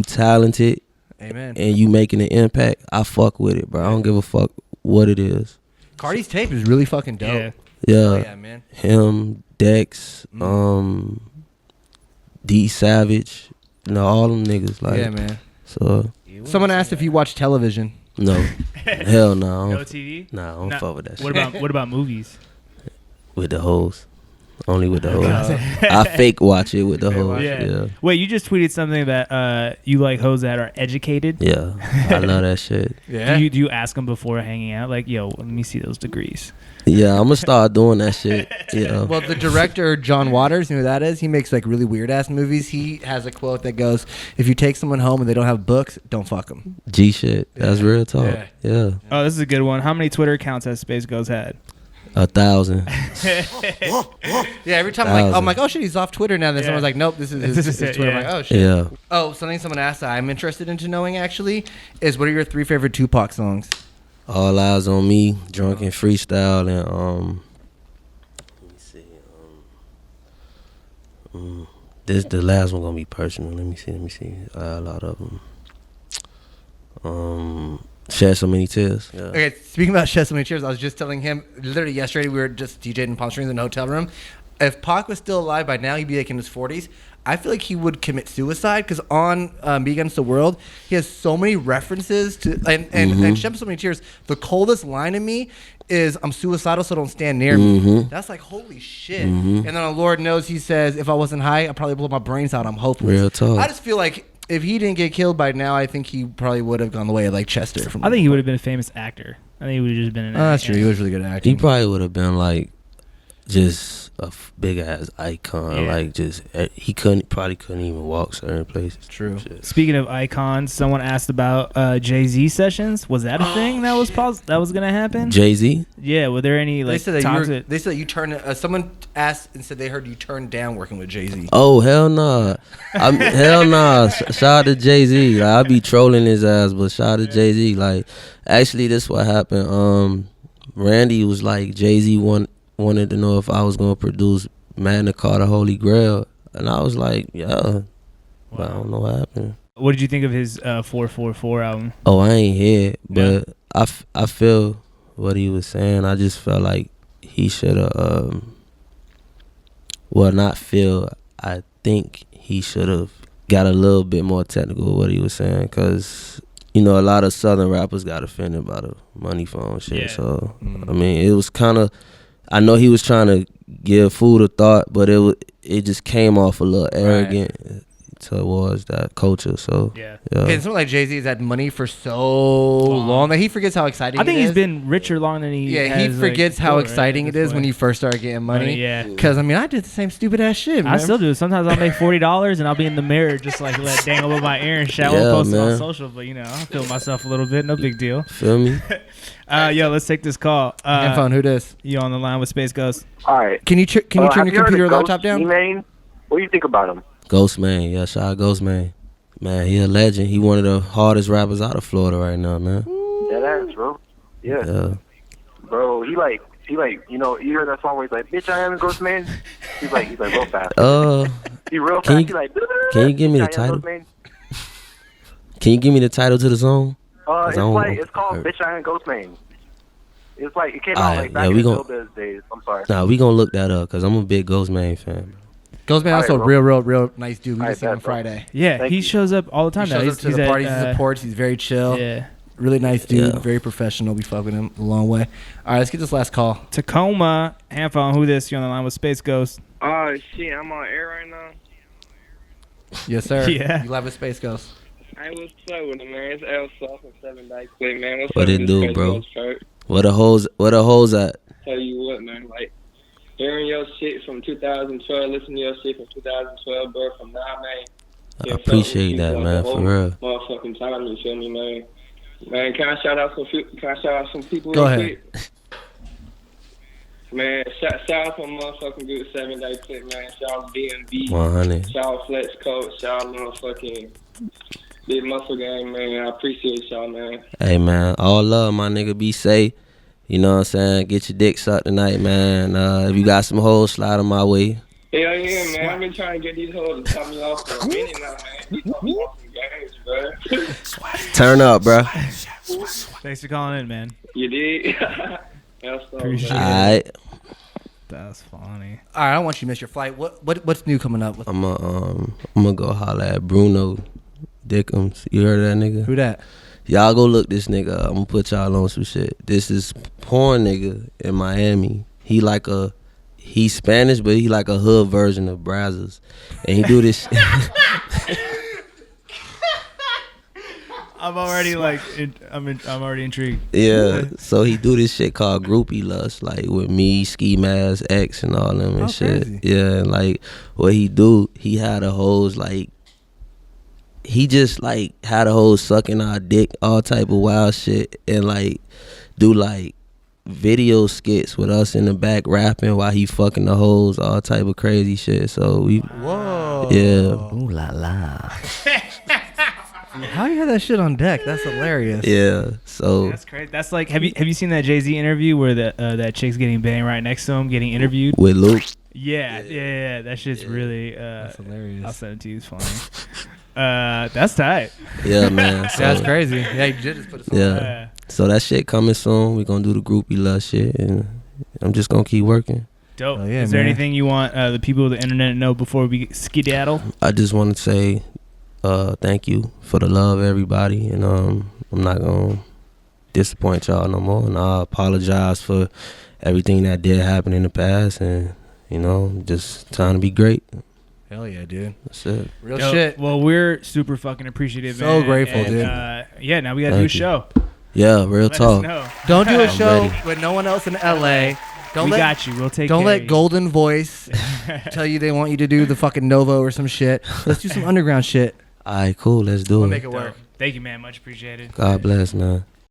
talented, amen, and you making an impact, I fuck with it, bro. I don't give a fuck what it is. Cardi's tape is really fucking dope. Yeah, oh, yeah, man. Him, Dex, D Savage, all them niggas, like, yeah, man. So someone asked if you watch television. No, hell no. No TV? Nah, I don't fuck with that shit. What about movies? With the hoes. Only with the hoes. I fake watch it with the hoes. Yeah. Wait, you just tweeted something that you like hoes that are educated? Yeah, I love that shit. Yeah. Do you ask them before hanging out? Like, yo, let me see those degrees. Yeah, I'm gonna start doing that shit. Yeah. Well, the director John Waters, you know who that is? He makes like really weird ass movies. He has a quote that goes, "If you take someone home and they don't have books, don't fuck them." G shit. That's real talk. Yeah. Oh, this is a good one. How many Twitter accounts has Space Ghost had? 1,000. Yeah, every time I'm like, oh shit, he's off Twitter now. Then someone's like, nope, this is his Twitter. I'm like, oh shit. Yeah. Oh, something someone asked that I'm interested into knowing actually is what are your 3 favorite Tupac songs? All Eyes on Me, Drunken Freestyle, and let me see. This the last one gonna be personal. Let me see. A lot of them. Shed So Many Tears. Yeah. Okay, speaking about Shed So Many Tears, I was just telling him literally yesterday we were just DJing and Palm Springs in the hotel room. If Pac was still alive by now, he'd be like in his 40s. I feel like he would commit suicide because on Be Against the World, he has so many references to and Shed So Many Tears. The coldest line in me is "I'm suicidal, so don't stand near me." That's like holy shit. And then on Lord Knows, he says, "If I wasn't high, I'd probably blow my brains out. I'm hopeless." Real talk. I just feel like if he didn't get killed by now, I think he probably would have gone the way of like Chester. I think he would have been a famous actor. I think he would have just been an actor. That's true. He was really good at acting. He probably would have been like just a big ass icon. Yeah. Like just he probably couldn't even walk certain places. True. Shit. Speaking of icons, someone asked about Jay-Z sessions. Was that a thing that was that was gonna happen? Jay-Z? Yeah. Were there any like they said that toxic? they said that you turned. Someone asked and said they heard you turned down working with Jay-Z. Oh hell nah. Hell nah. Shout out to Jay-Z. Like, I be trolling his ass, but shout out to Jay-Z. Like, actually, this what happened. Randy was like, Jay-Z wanted to know if I was gonna produce Magna Carta Holy Grail, and I was like, yeah. But I don't know what happened. What did you think of his 444 album? Oh, I ain't hear it, but I feel what he was saying. I just felt like he should have. Well, not feel. I think he should have got a little bit more technical with what he was saying, because a lot of Southern rappers got offended by the money phone shit. Yeah. So I mean, it was kind of. I know he was trying to give food a thought, but it just came off a little arrogant. towards that culture. So Yeah. Okay, something like Jay-Z has had money for so long that he forgets how exciting I think it he's is. been richer long than he. Yeah, has, he forgets how before, exciting right, it at is this when you point. first start getting money. Yeah. Because, I mean, I did the same stupid ass shit, man. I still do. Sometimes I'll make $40 and I'll be in the mirror just like let dangle over my ear and shit. I won't Yeah, post it on man. social, but I'll feel myself a little bit. No big deal. Feel me? Yo, let's take this call. Phone, who this? You on the line with Space Ghost? All right. Can you turn your computer or laptop down? E-Main? What do you think about him? Ghost Man, yeah, shout out Ghost Man. Man, he a legend. He one of the hardest rappers out of Florida right now, man. Dead ass, bro. Yeah. Bro, he like, you heard that song where he's like, bitch, I am a Ghost Man? He's like real fast. He real fast. He's like, can you give me the title? Can you give me the title to the song? It's called Bitch, I am Ghost Man. It's like, it came out like back in the Showbiz days. I'm sorry. Nah, we gonna look that up, because I'm a big Ghost Man fan. Ghost Man also real nice dude. We just seen him bro. Friday. Yeah, he shows up all the time. He shows up to the parties he supports. He's very chill. Yeah. Really nice dude. Yeah. Very professional. We fuck with him a long way. All right, let's get this last call. Tacoma, handphone, who this? You on the line with Space Ghost? Oh, shit, I'm on air right now. Yes, sir. Yeah. You live with Space Ghost. Hey, what's up with it, man? It's L. from 7 Dice Click, man. What's What up it with do, this bro? Shirt? Where the hoes at? Tell you what, man, like, hearing your shit from 2012, listening to your shit from 2012, bro, from now, man. I appreciate that, man, for real. Motherfucking time, you feel me, man? Man, can I shout out some people Go real ahead. quick? Man, shout out for motherfucking good 7 Day Click, man. Shout out BMB. 100. Shout out Flex Coach. Shout out motherfucking Big Muscle Gang, man. I appreciate y'all, man. Hey, man, all love, my nigga. Be safe. You know what I'm saying? Get your dick sucked tonight, man. If you got some hoes, slide them my way. Hell yeah, man. I've been trying to get these hoes to top me off for a minute now, man. These top me off some games, bro. Turn up, bro. Thanks for calling in, man. You did? Appreciate it. All right. That's funny. All right, I don't want you to miss your flight. What's new coming up? I'm gonna go holler at Bruno Dickums. You heard of that nigga? Who that? Y'all go look this nigga up. I'm gonna put y'all on some shit. This is porn nigga in Miami. He's Spanish, but he like a hood version of Brazzers. And he do this I'm already I'm already intrigued. Yeah. So he do this shit called groupie lust, like with me, Ski Mask, X and all them and shit. Crazy. Yeah, and like what he do, he had a hoes like he just like had a hoes sucking our dick, all type of wild shit, and like do like video skits with us in the back rapping while he fucking the hoes, all type of crazy shit. So we Whoa. Yeah. Ooh la la. How you have that shit on deck? That's hilarious. Yeah. So That's crazy. That's like, have you seen that Jay-Z interview where that chick's getting banged right next to him, getting interviewed? with Luke. Yeah. That shit's really. That's hilarious. I'll send it to you. It's funny. That's tight. Yeah, man. So, That's crazy. Yeah, you did just put it on. Yeah. So that shit coming soon. We gonna do the groupie love shit, and I'm just gonna keep working. Dope. Oh, yeah, Is there man. anything you want the people of the internet to know before we skedaddle? I just want to say thank you for the love, everybody, and I'm not gonna disappoint y'all no more, and I apologize for everything that did happen in the past, and just trying to be great. Hell yeah, dude. That's it. Real Dope. shit. Well, we're super fucking appreciative. So man. grateful, And, dude. Yeah, now we gotta do a Thank you. show. Yeah, real Let us talk. know. Don't do a I'm show ready. with no one else in LA. We got you. We'll take. Don't care let of you. Golden Voice tell you they want you to do the fucking Novo or some shit. Let's do some underground shit. All right, cool. Let's do We'll it. make it work. Dope. Thank you, man. Much appreciated. God bless, man.